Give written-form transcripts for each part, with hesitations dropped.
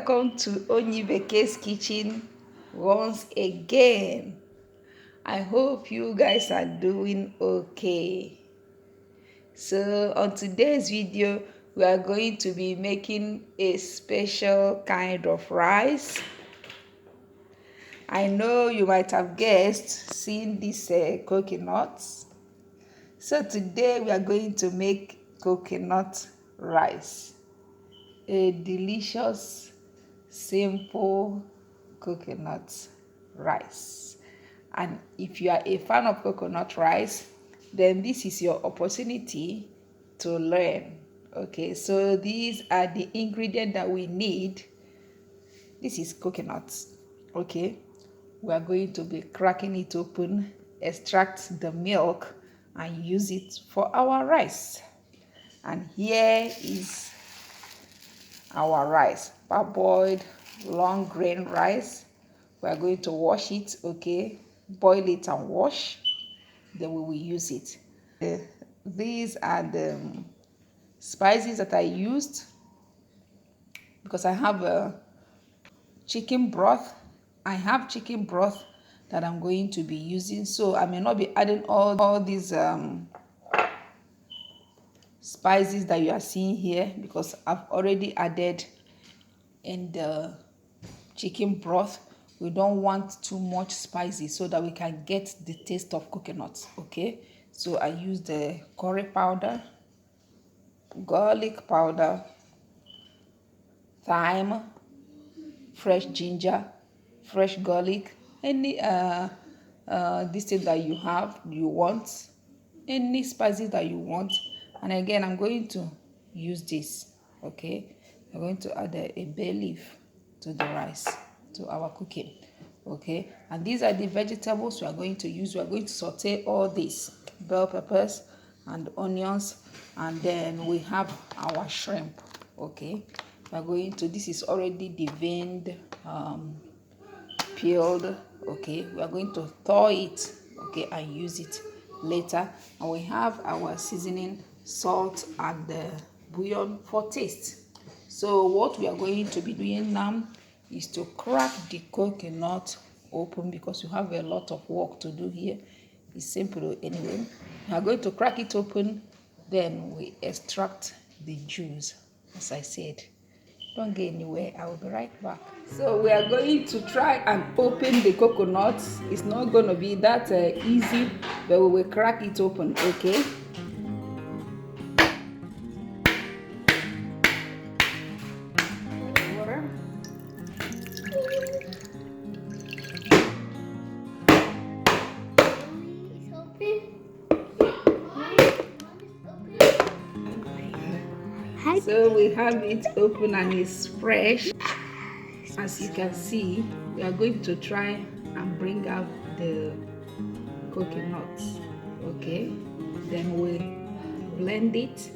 welcome to Onyibeke's kitchen once again. I hope you guys are doing okay. So on today's video, we are going to be making a special kind of rice. I know you might have guessed, seeing these coconuts. So today we are going to make coconut rice. A delicious, simple coconut rice. And if you are a fan of coconut rice, then this is your opportunity to learn. Okay, so these are the ingredients that we need. This is coconuts. Okay, we are going to be cracking it open, extract the milk, and use it for our rice. And here is our rice, parboiled long grain rice. We are going to wash it, okay, boil it and wash, then we will use it. These are the spices that I used, because I have a chicken broth. I have chicken broth that I'm going to be using, so I may not be adding all these spices that you are seeing here, because I've already added in the chicken broth. We don't want too much spicy so that we can get the taste of coconuts. Okay, so I use the curry powder, garlic powder, thyme, fresh ginger, fresh garlic, any this thing that you want, any spices that you want. And again, I'm going to use this. Okay, I'm going to add a bay leaf to the rice, to our cooking. Okay, and these are the vegetables we are going to use. We are going to saute all these bell peppers and onions, and then we have our shrimp. Okay, we are going to, this is already deveined, peeled. Okay, we are going to thaw it, okay, and use it later. And we have our seasoning, salt and bouillon for taste. So what we are going to be doing now is to crack the coconut open, because you have a lot of work to do here. It's simple anyway. We are going to crack it open, then we extract the juice. As I said, don't go anywhere, I will be right back. So we are going to try and open the coconut. It's not going to be that easy, but we will crack it open. Okay, so we have it open and it's fresh. As you can see, we are going to try and bring out the coconuts. Okay, then we blend it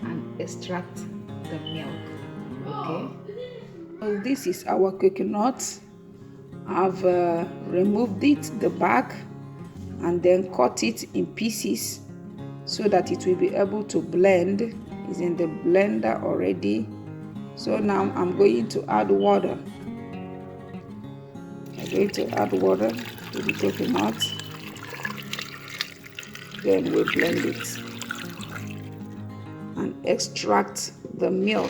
and extract the milk. Okay, so this is our coconut. I've removed it, the back, and then cut it in pieces so that it will be able to blend. It's in the blender already. So now I'm going to add water. I'm going to add water to the coconut. Then we blend it and extract the milk.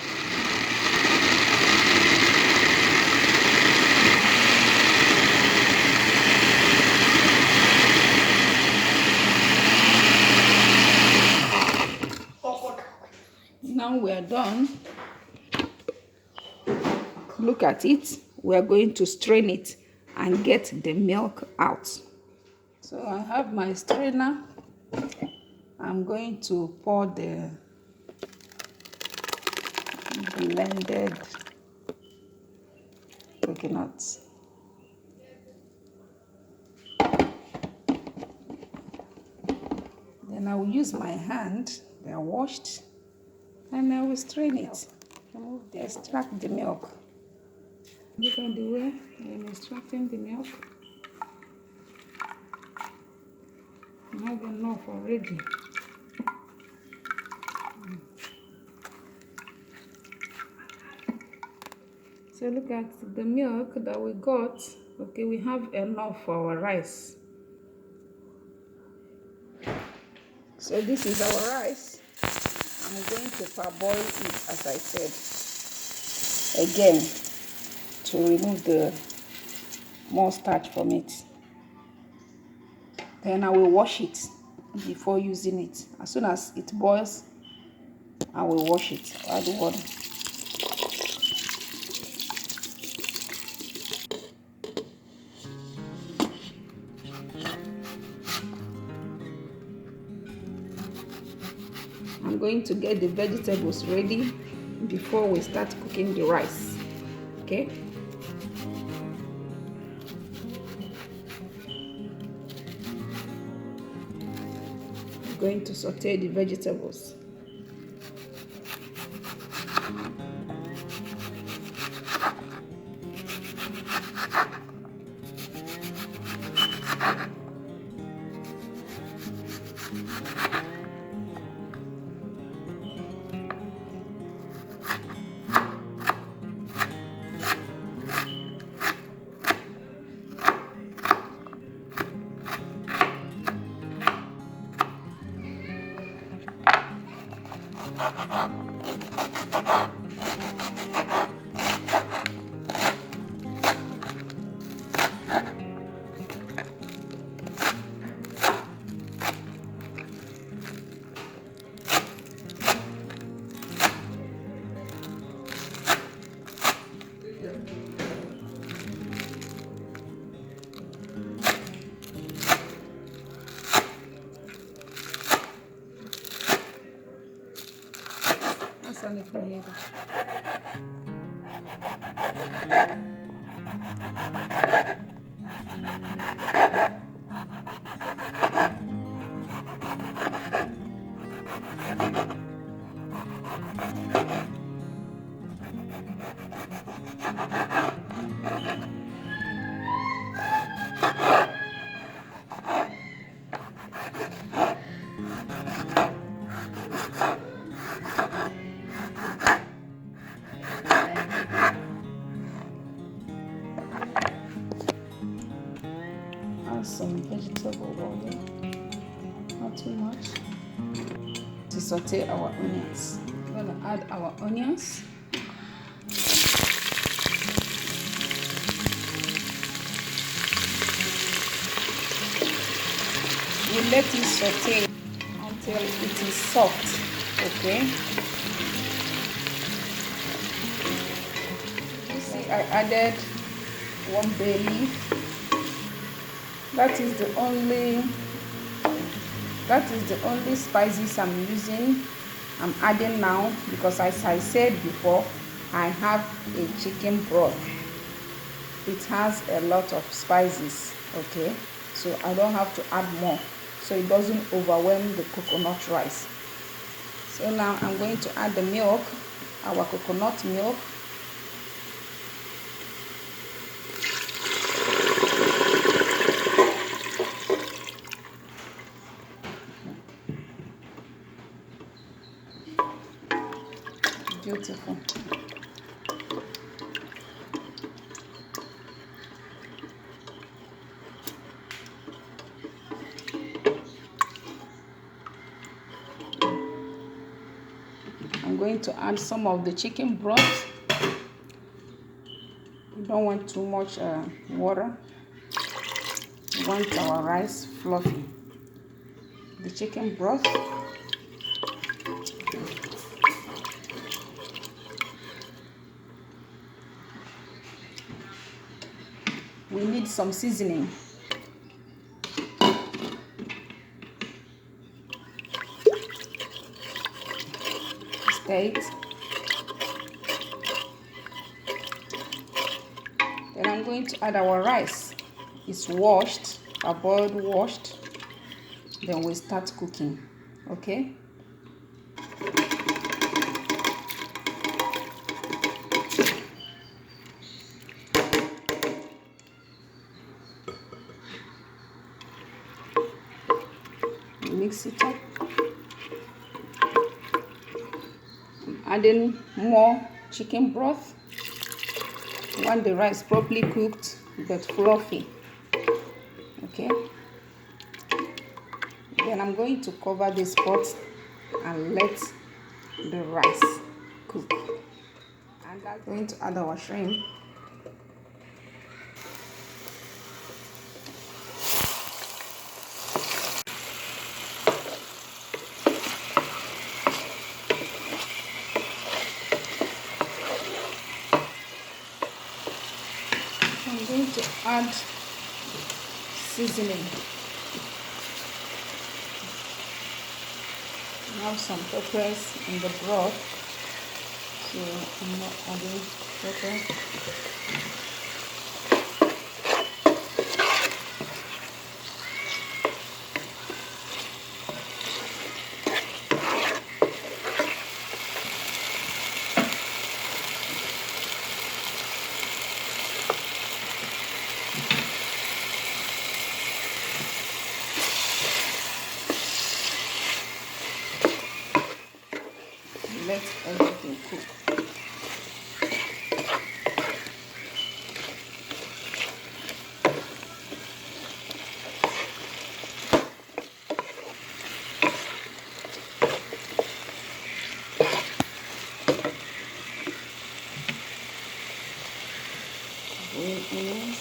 Now we are done. Look at it. We are going to strain it and get the milk out. So I have my strainer. I'm going to pour the blended coconuts. Then I will use my hand. They are washed, and I will strain it. Extract the milk. Look at the way I'm extracting the milk. I have enough already. So So look at the milk that we got. Okay, we have enough for our rice. So this is our rice. I'm going to parboil it, as I said, again, to remove the more starch from it. Then I will wash it before using it. As soon as it boils, I will wash it, add water. I'm going to get the vegetables ready before we start cooking the rice. Okay? I'm going to saute the vegetables. Add some vegetable oil, not too much, to saute our onions. We're going to add our onions. We let it saute until it is soft. Okay. You see, I added 1 bay leaf. That is the only spices I'm using. I'm adding now because, as I said before, I have a chicken broth. It has a lot of spices. Okay, so I don't have to add more, so it doesn't overwhelm the coconut rice. So now I'm going to add the milk, our coconut milk. Beautiful. I'm going to add some of the chicken broth. We don't want too much water. We want our rice fluffy. The chicken broth. We need some seasoning. Stir it. Then I'm going to add our rice. It's washed, parboiled, washed. Then we start cooking. Okay. Mix it up. I'm adding more chicken broth. You want the rice properly cooked but fluffy. Okay. Then I'm going to cover this pot and let the rice cook. And I'm going to add our shrimp. I'm going to add seasoning. Now some peppers in the broth, so I'm not adding pepper. Let everything cook. Green onions.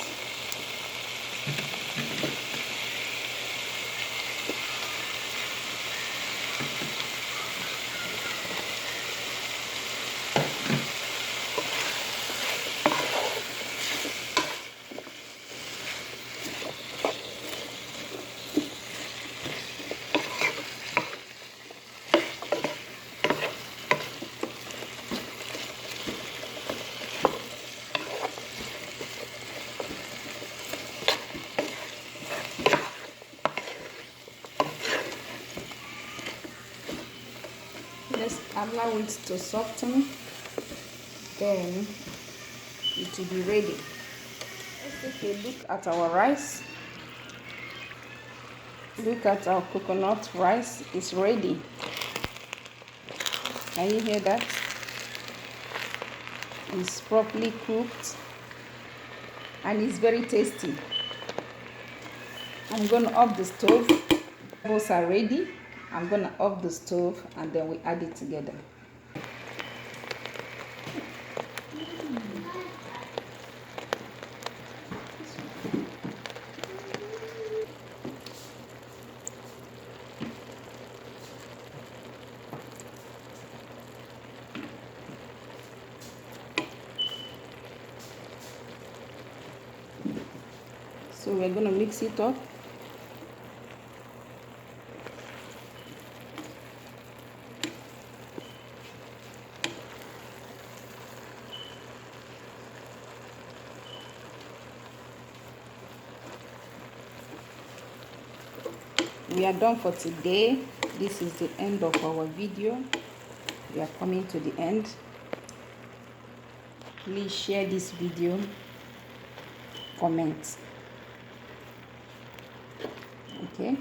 Let's allow it to soften, then it will be ready. Let's take a look at our rice. Look at our coconut rice, it's ready. Can you hear that? It's properly cooked and it's very tasty. I'm going to off the stove. Both are ready. I'm going to off the stove and then we add it together. So we're going to mix it up. We are done for today. This is the end of our video. We are coming to the end. Please share this video, comment. Okay.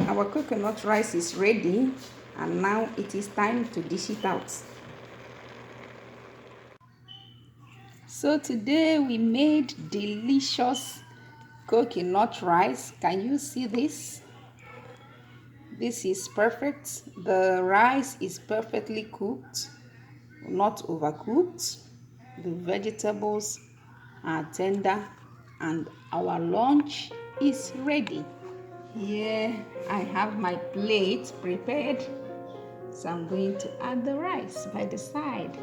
Our coconut rice is ready and now it is time to dish it out. So today we made delicious coconut rice. Can you see this? This is perfect. The rice is perfectly cooked, not overcooked. The vegetables are tender and our lunch is ready. Here I have my plate prepared, so I'm going to add the rice by the side.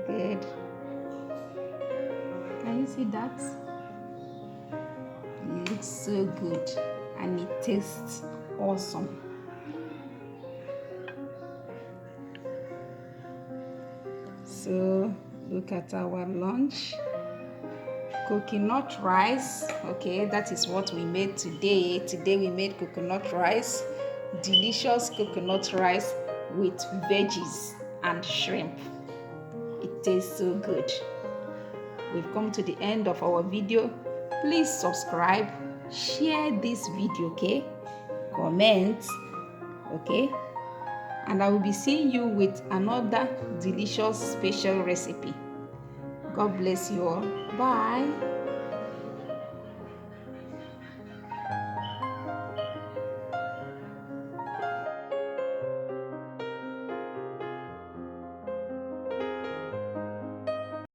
Good. Can you see that? It looks so good and it tastes awesome. So look at our lunch. Coconut rice. Okay, that is what we made today. Today we made coconut rice. Delicious coconut rice with veggies and shrimp. It tastes so good. We've come to the end of our video. Please subscribe, share this video, okay? comment, okay? And I will be seeing you with another delicious special recipe. God bless you all. Bye.